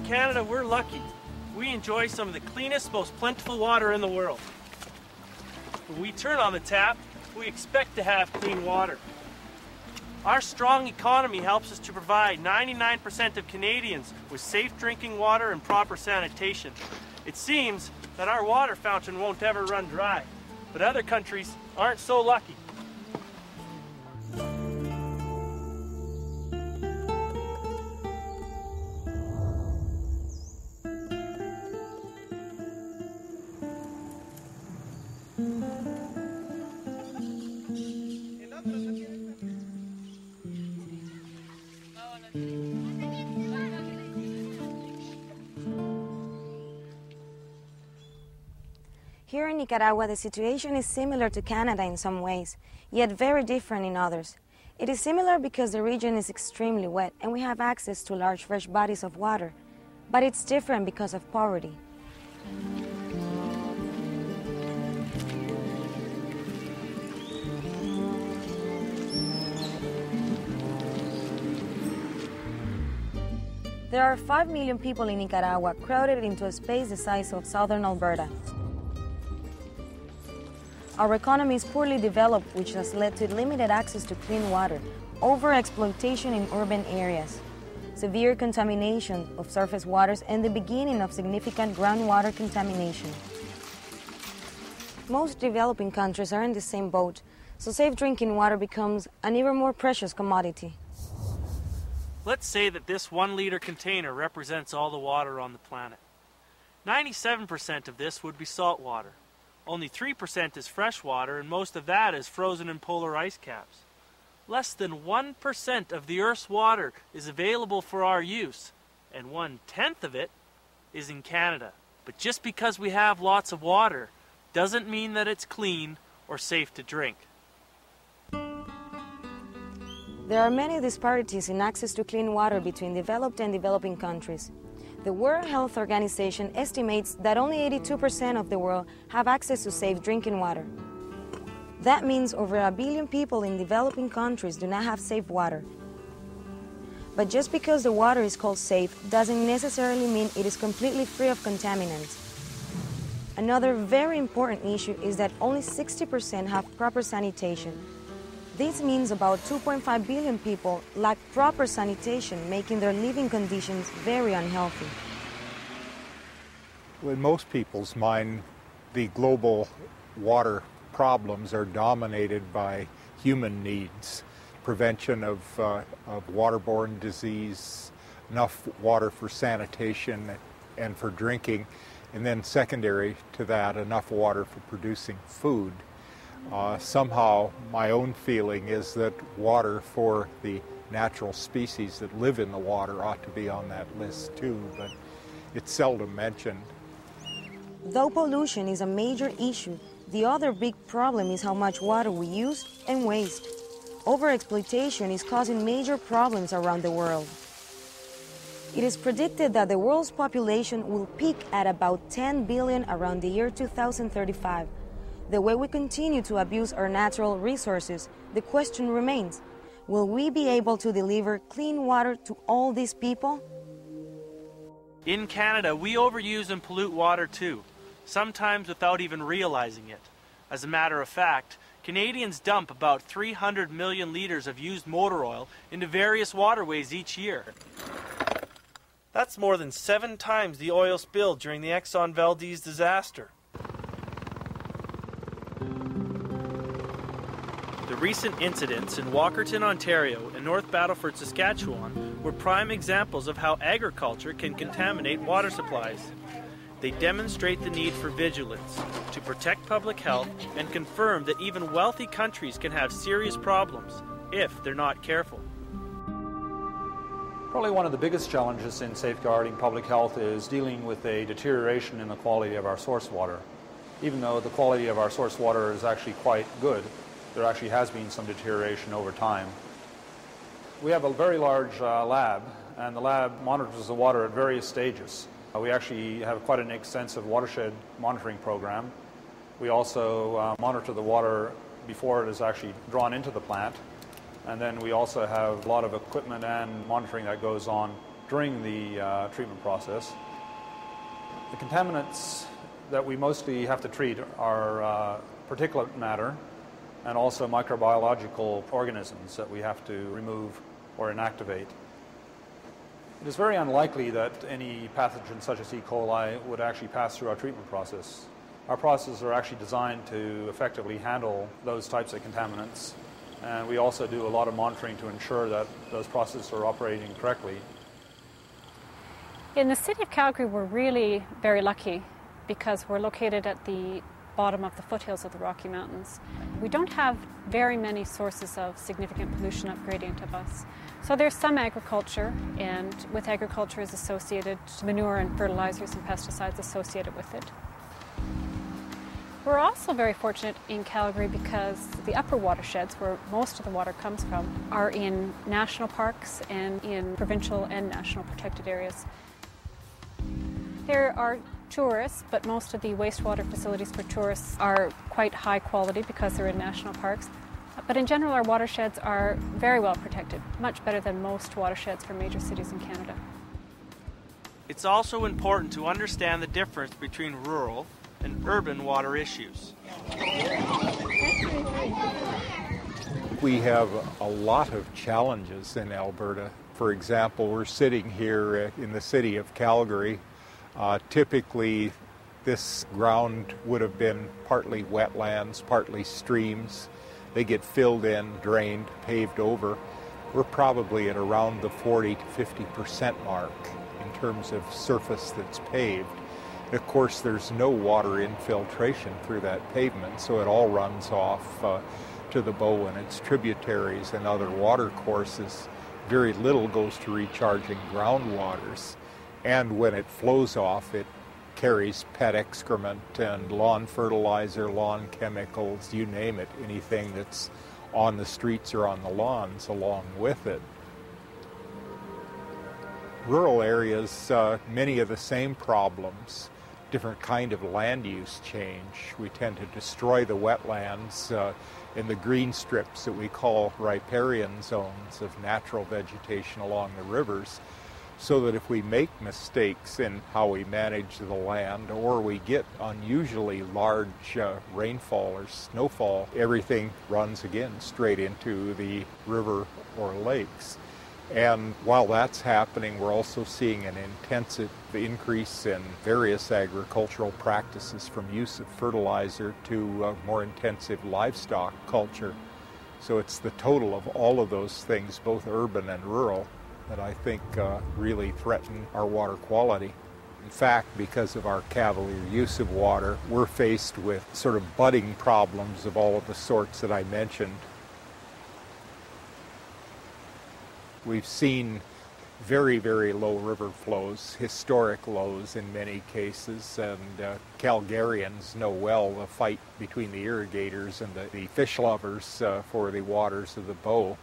Canada, we're lucky. We enjoy some of the cleanest, most plentiful water in the world. When we turn on the tap, we expect to have clean water. Our strong economy helps us to provide 99% of Canadians with safe drinking water and proper sanitation. It seems that our water fountain won't ever run dry, but other countries aren't so lucky. Here in Nicaragua, the situation is similar to Canada in some ways, yet very different in others. It is similar because the region is extremely wet and we have access to large fresh bodies of water, but it's different because of poverty. There are 5 million people in Nicaragua crowded into a space the size of southern Alberta. Our economy is poorly developed, which has led to limited access to clean water, overexploitation in urban areas, severe contamination of surface waters, and the beginning of significant groundwater contamination. Most developing countries are in the same boat, so safe drinking water becomes an even more precious commodity. Let's say that this 1-liter container represents all the water on the planet. 97% of this would be salt water. Only 3% is fresh water, and most of that is frozen in polar ice caps. Less than 1% of the Earth's water is available for our use, and 1/10 of it is in Canada. But just because we have lots of water doesn't mean that it's clean or safe to drink. There are many disparities in access to clean water between developed and developing countries. The World Health Organization estimates that only 82% of the world have access to safe drinking water. That means over 1 billion people in developing countries do not have safe water. But just because the water is called safe doesn't necessarily mean it is completely free of contaminants. Another very important issue is that only 60% have proper sanitation. This means about 2.5 billion people lack proper sanitation, making their living conditions very unhealthy. In most people's mind, the global water problems are dominated by human needs. Prevention of waterborne disease, enough water for sanitation and for drinking, and then secondary to that, enough water for producing food. Somehow, my own feeling is that water for the natural species that live in the water ought to be on that list too, but it's seldom mentioned. Though pollution is a major issue, the other big problem is how much water we use and waste. Overexploitation is causing major problems around the world. It is predicted that the world's population will peak at about 10 billion around the year 2035. The way we continue to abuse our natural resources, the question remains, will we be able to deliver clean water to all these people? In Canada, we overuse and pollute water too, sometimes without even realizing it. As a matter of fact, Canadians dump about 300 million litres of used motor oil into various waterways each year. That's more than 7 times the oil spilled during the Exxon Valdez disaster. The recent incidents in Walkerton, Ontario and North Battleford, Saskatchewan were prime examples of how agriculture can contaminate water supplies. They demonstrate the need for vigilance to protect public health and confirm that even wealthy countries can have serious problems if they're not careful. Probably one of the biggest challenges in safeguarding public health is dealing with a deterioration in the quality of our source water. Even though the quality of our source water is actually quite good, there actually has been some deterioration over time. We have a very large lab, and the lab monitors the water at various stages. We actually have quite an extensive watershed monitoring program. We also monitor the water before it is actually drawn into the plant. And then we also have a lot of equipment and monitoring that goes on during the treatment process. The contaminants that we mostly have to treat are particulate matter and also microbiological organisms that we have to remove or inactivate. It is very unlikely that any pathogen such as E. coli would actually pass through our treatment process. Our processes are actually designed to effectively handle those types of contaminants, and we also do a lot of monitoring to ensure that those processes are operating correctly. In the city of Calgary, we're really very lucky because we're located at the bottom of the foothills of the Rocky Mountains. We don't have very many sources of significant pollution up gradient of us. So there's some agriculture, and with agriculture is associated manure and fertilizers and pesticides associated with it. We're also very fortunate in Calgary because the upper watersheds, where most of the water comes from, are in national parks and in provincial and national protected areas. There are tourists, but most of the wastewater facilities for tourists are quite high quality because they're in national parks. But in general, our watersheds are very well protected, much better than most watersheds for major cities in Canada. It's also important to understand the difference between rural and urban water issues. We have a lot of challenges in Alberta. For example, we're sitting here in the city of Calgary. Typically, this ground would have been partly wetlands, partly streams. They get filled in, drained, paved over. We're probably at around the 40 to 50% mark in terms of surface that's paved. And of course, there's no water infiltration through that pavement, so it all runs off to the Bow and its tributaries and other water courses. Very little goes to recharging groundwaters. And when it flows off, it carries pet excrement and lawn fertilizer, lawn chemicals, you name it, anything that's on the streets or on the lawns along with it. Rural areas, many of the same problems, different kind of land use change. We tend to destroy the wetlands in the green strips that we call riparian zones of natural vegetation along the rivers, so that if we make mistakes in how we manage the land or we get unusually large rainfall or snowfall, everything runs again straight into the river or lakes. And while that's happening, we're also seeing an intensive increase in various agricultural practices, from use of fertilizer to more intensive livestock culture. So it's the total of all of those things, both urban and rural, that I think really threaten our water quality. In fact, because of our cavalier use of water, we're faced with sort of budding problems of all of the sorts that I mentioned. We've seen very, very low river flows, historic lows in many cases, and Calgarians know well the fight between the irrigators and the fish lovers for the waters of the Bow.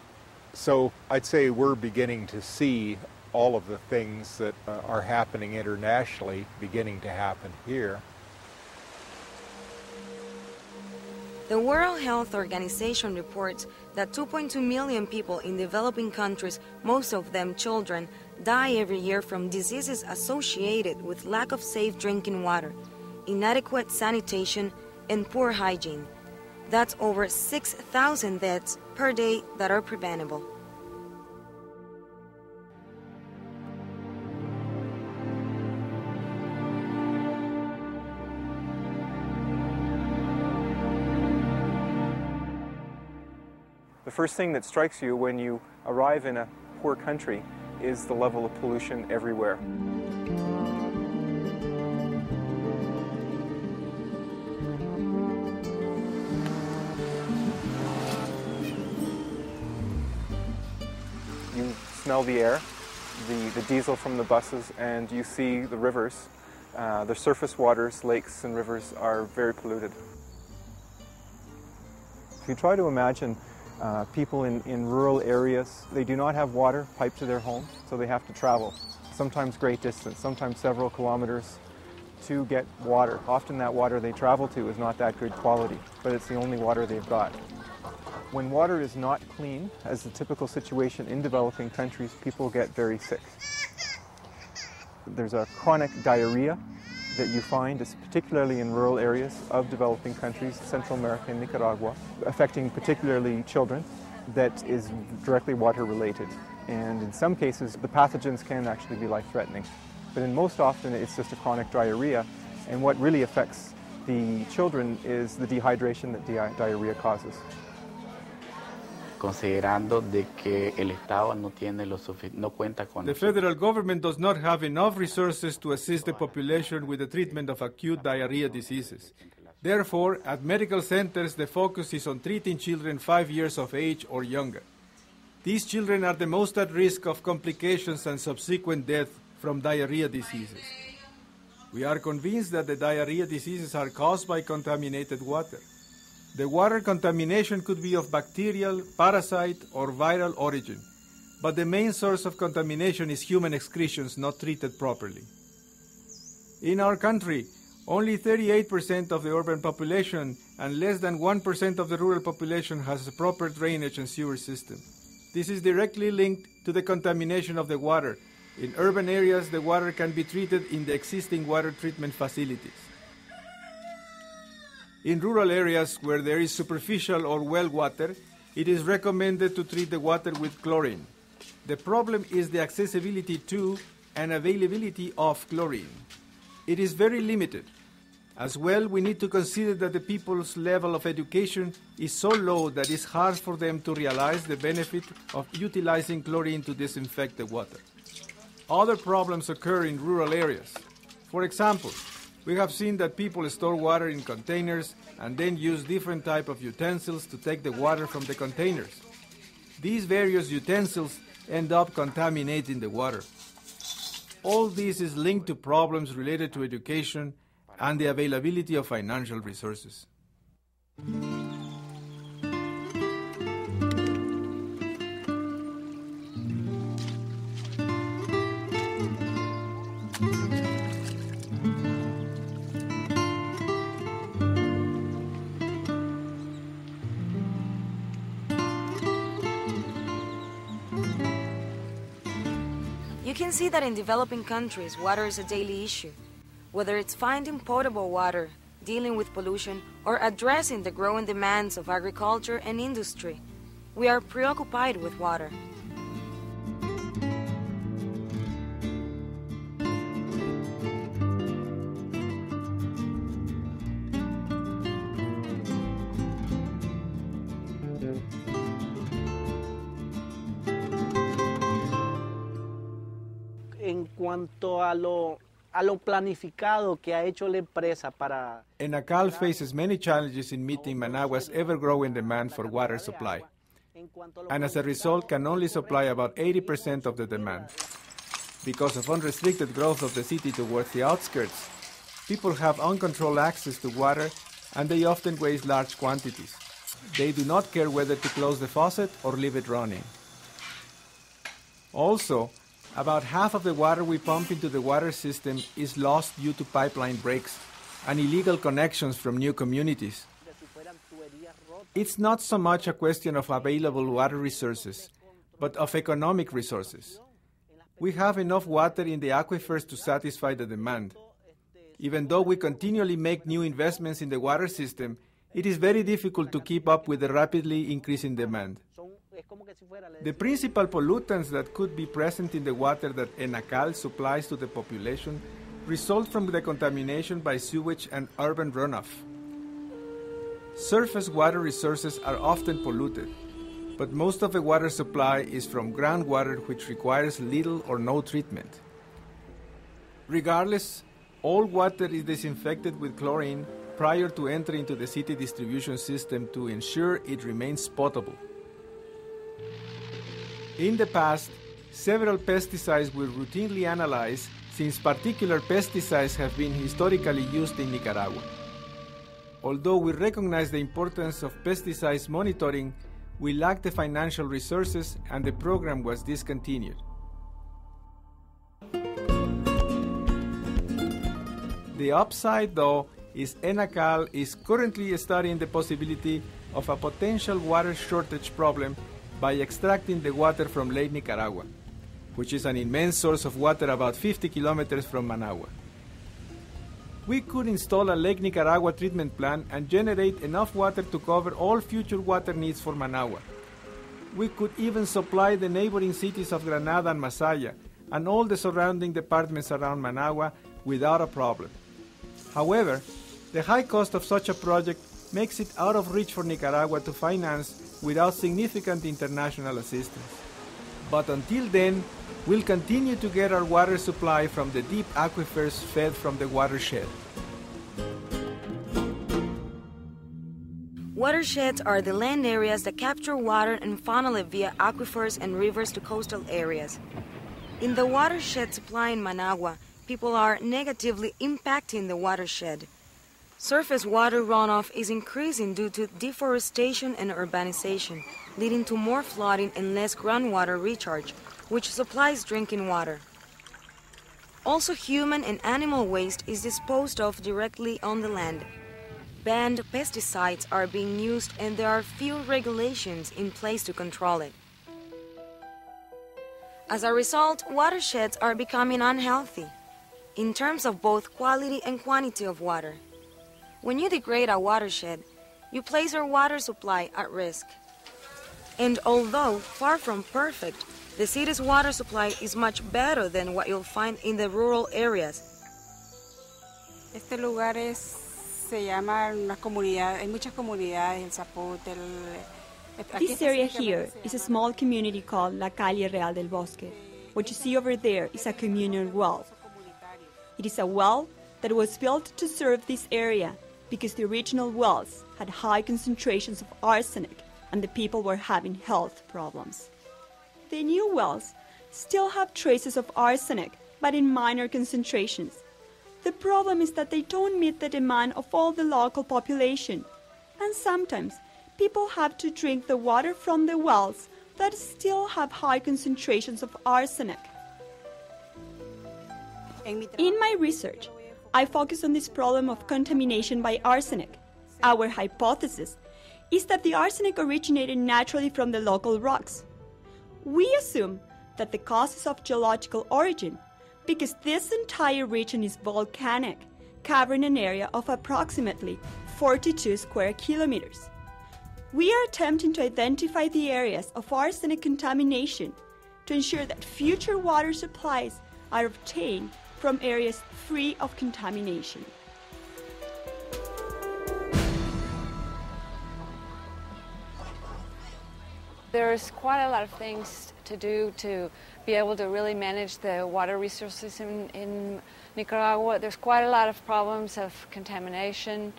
So I'd say we're beginning to see all of the things that are happening internationally beginning to happen here. The World Health Organization reports that 2.2 million people in developing countries, most of them children, die every year from diseases associated with lack of safe drinking water, inadequate sanitation, and poor hygiene. That's over 6,000 deaths per day that are preventable. The first thing that strikes you when you arrive in a poor country is the level of pollution everywhere. You smell the air, the diesel from the buses, and you see the rivers. The surface waters, lakes and rivers are very polluted. If you try to imagine people in rural areas, they do not have water piped to their home, so they have to travel, sometimes great distance, sometimes several kilometers, to get water. Often that water they travel to is not that good quality, but it's the only water they've got. When water is not clean, as the typical situation in developing countries, people get very sick. There's a chronic diarrhea that you find, particularly in rural areas of developing countries, Central America and Nicaragua, affecting particularly children, that is directly water related. And in some cases, the pathogens can actually be life-threatening. But in most often, it's just a chronic diarrhea. And what really affects the children is the dehydration that diarrhea causes. Considerando de que el Estado no cuenta con. The federal government does not have enough resources to assist the population with the treatment of acute diarrhea diseases. Therefore, at medical centers, the focus is on treating children 5 years of age or younger. These children are the most at risk of complications and subsequent death from diarrhea diseases. We are convinced that the diarrhea diseases are caused by contaminated water. The water contamination could be of bacterial, parasite, or viral origin, but the main source of contamination is human excretions not treated properly. In our country, only 38% of the urban population and less than 1% of the rural population has a proper drainage and sewer system. This is directly linked to the contamination of the water. In urban areas, the water can be treated in the existing water treatment facilities. In rural areas where there is superficial or well water, it is recommended to treat the water with chlorine. The problem is the accessibility to and availability of chlorine. It is very limited. As well, we need to consider that the people's level of education is so low that it's hard for them to realize the benefit of utilizing chlorine to disinfect the water. Other problems occur in rural areas. For example, we have seen that people store water in containers and then use different types of utensils to take the water from the containers. These various utensils end up contaminating the water. All this is linked to problems related to education and the availability of financial resources. You can see that in developing countries, water is a daily issue. Whether it's finding potable water, dealing with pollution, or addressing the growing demands of agriculture and industry, we are preoccupied with water. En cuanto a lo planificado que ha hecho la empresa para... ENACAL faces many challenges in meeting Managua's ever-growing demand for water supply, and as a result can only supply about 80% of the demand. Because of unrestricted growth of the city towards the outskirts, people have uncontrolled access to water and they often waste large quantities. They do not care whether to close the faucet or leave it running. Also, about half of the water we pump into the water system is lost due to pipeline breaks and illegal connections from new communities. It's not so much a question of available water resources, but of economic resources. We have enough water in the aquifers to satisfy the demand. Even though we continually make new investments in the water system, it is very difficult to keep up with the rapidly increasing demand. The principal pollutants that could be present in the water that ENACAL supplies to the population result from the contamination by sewage and urban runoff. Surface water resources are often polluted, but most of the water supply is from groundwater, which requires little or no treatment. Regardless, all water is disinfected with chlorine prior to entering into the city distribution system to ensure it remains potable. In the past, several pesticides were routinely analyzed since particular pesticides have been historically used in Nicaragua. Although we recognize the importance of pesticides monitoring, we lacked the financial resources and the program was discontinued. The upside, though, is ENACAL is currently studying the possibility of a potential water shortage problem by extracting the water from Lake Nicaragua. which is an immense source of water about 50 kilometers from Managua. We could install a Lake Nicaragua treatment plant and generate enough water to cover all future water needs for Managua. We could even supply the neighboring cities of Granada and Masaya and all the surrounding departments around Managua without a problem. However, the high cost of such a project makes it out of reach for Nicaragua to finance without significant international assistance. But until then, we'll continue to get our water supply from the deep aquifers fed from the watershed. Watersheds are the land areas that capture water and funnel it via aquifers and rivers to coastal areas. In the watershed supply in Managua, people are negatively impacting the watershed. Surface water runoff is increasing due to deforestation and urbanization, leading to more flooding and less groundwater recharge, which supplies drinking water. Also, human and animal waste is disposed of directly on the land. Banned pesticides are being used and there are few regulations in place to control it. As a result, watersheds are becoming unhealthy in terms of both quality and quantity of water. When you degrade a watershed, you place your water supply at risk. And although far from perfect, the city's water supply is much better than what you'll find in the rural areas. Este lugar se llama una comunidad, hay muchas comunidades, el Zapote. This area here is a small community called La Calle Real del Bosque. What you see over there is a communal well. It is a well that was built to serve this area because the original wells had high concentrations of arsenic and the people were having health problems. The new wells still have traces of arsenic, but in minor concentrations. The problem is that they don't meet the demand of all the local population, and sometimes people have to drink the water from the wells that still have high concentrations of arsenic. In my research, I focus on this problem of contamination by arsenic. Our hypothesis is that the arsenic originated naturally from the local rocks. We assume that the cause is of geological origin because this entire region is volcanic, covering an area of approximately 42 square kilometers. We are attempting to identify the areas of arsenic contamination to ensure that future water supplies are obtained from areas free of contamination. There's quite a lot of things to do to be able to really manage the water resources in Nicaragua. There's quite a lot of problems of contamination.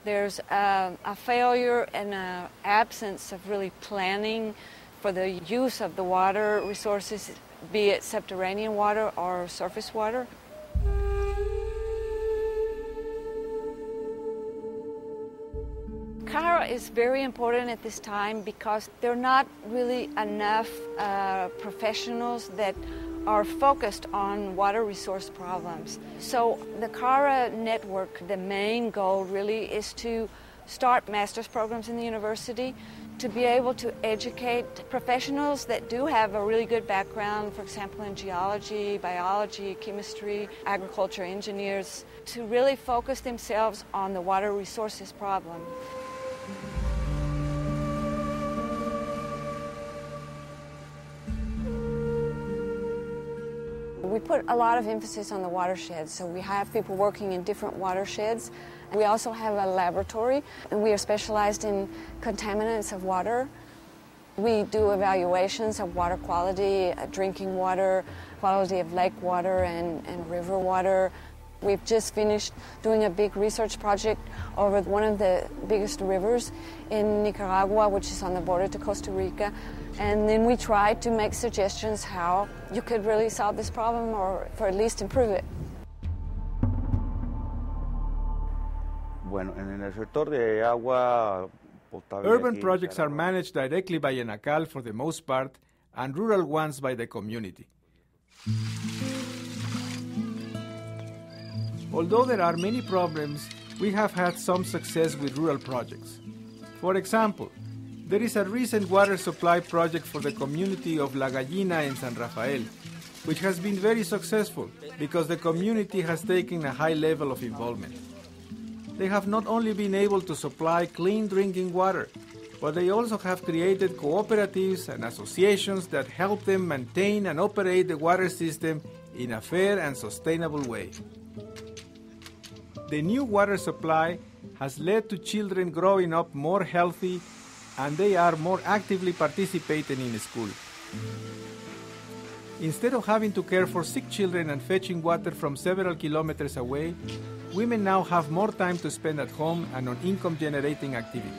There's a failure and an absence of really planning for the use of the water resources, be it subterranean water or surface water. CARA is very important at this time because there are not really enough professionals that are focused on water resource problems. So the CARA network, the main goal really is to start master's programs in the university, to be able to educate professionals that do have a really good background, for example, in geology, biology, chemistry, agriculture, engineers, to really focus themselves on the water resources problem. We put a lot of emphasis on the watersheds, so we have people working in different watersheds. We also have a laboratory, and we are specialized in contaminants of water. We do evaluations of water quality, drinking water, quality of lake water and river water. We've just finished doing a big research project over one of the biggest rivers in Nicaragua, which is on the border to Costa Rica. And then we tried to make suggestions how you could really solve this problem or for at least improve it. Urban projects are managed directly by ENACAL for the most part, and rural ones by the community. Although there are many problems, we have had some success with rural projects. For example, there is a recent water supply project for the community of La Gallina in San Rafael, which has been very successful because the community has taken a high level of involvement. They have not only been able to supply clean drinking water, but they also have created cooperatives and associations that help them maintain and operate the water system in a fair and sustainable way. The new water supply has led to children growing up more healthy, and they are more actively participating in school. Instead of having to care for sick children and fetching water from several kilometers away, women now have more time to spend at home and on income-generating activities.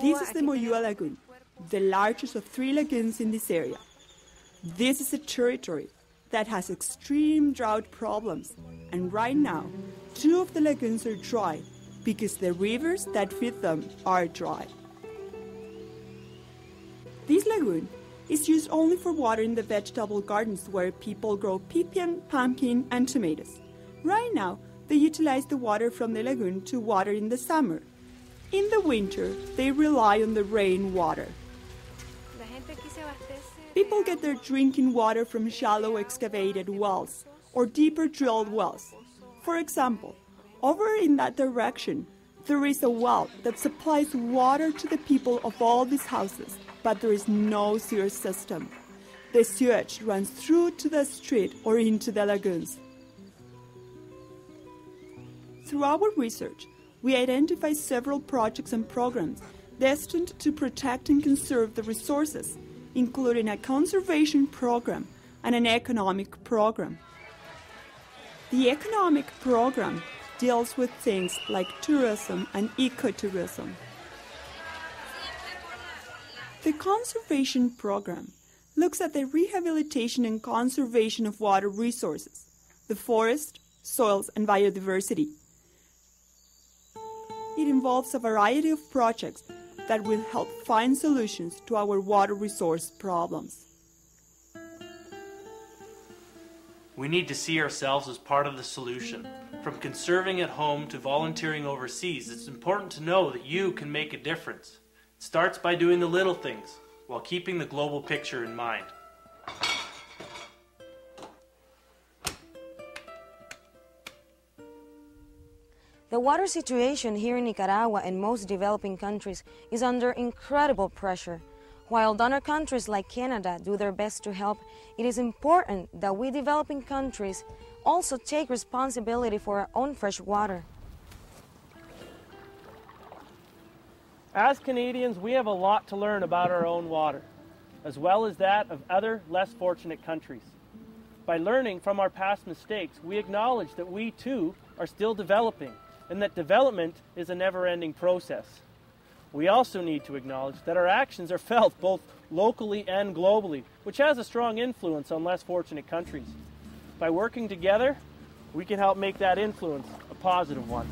This is the Moyúa Lagoon, the largest of 3 lagoons in this area. This is a territory that has extreme drought problems, and right now, 2 of the lagoons are dry because the rivers that feed them are dry. This lagoon is used only for watering the vegetable gardens where people grow pipián, pumpkin, and tomatoes. Right now, they utilize the water from the lagoon to water in the summer. In the winter, they rely on the rainwater. People get their drinking water from shallow excavated wells or deeper drilled wells. For example, over in that direction, there is a well that supplies water to the people of all these houses, but there is no sewer system. The sewage runs through to the street or into the lagoons. Through our research, we identified several projects and programs destined to protect and conserve the resources, including a conservation program and an economic program. The economic program deals with things like tourism and ecotourism. The conservation program looks at the rehabilitation and conservation of water resources, the forest, soils, and biodiversity. It involves a variety of projects that will help find solutions to our water resource problems. We need to see ourselves as part of the solution. From conserving at home to volunteering overseas, it's important to know that you can make a difference. It starts by doing the little things, while keeping the global picture in mind. The water situation here in Nicaragua and most developing countries is under incredible pressure. While donor countries like Canada do their best to help, it is important that we developing countries also take responsibility for our own fresh water. As Canadians, we have a lot to learn about our own water, as well as that of other less fortunate countries. By learning from our past mistakes, we acknowledge that we too are still developing, and that development is a never-ending process. We also need to acknowledge that our actions are felt both locally and globally, which has a strong influence on less fortunate countries. By working together, we can help make that influence a positive one.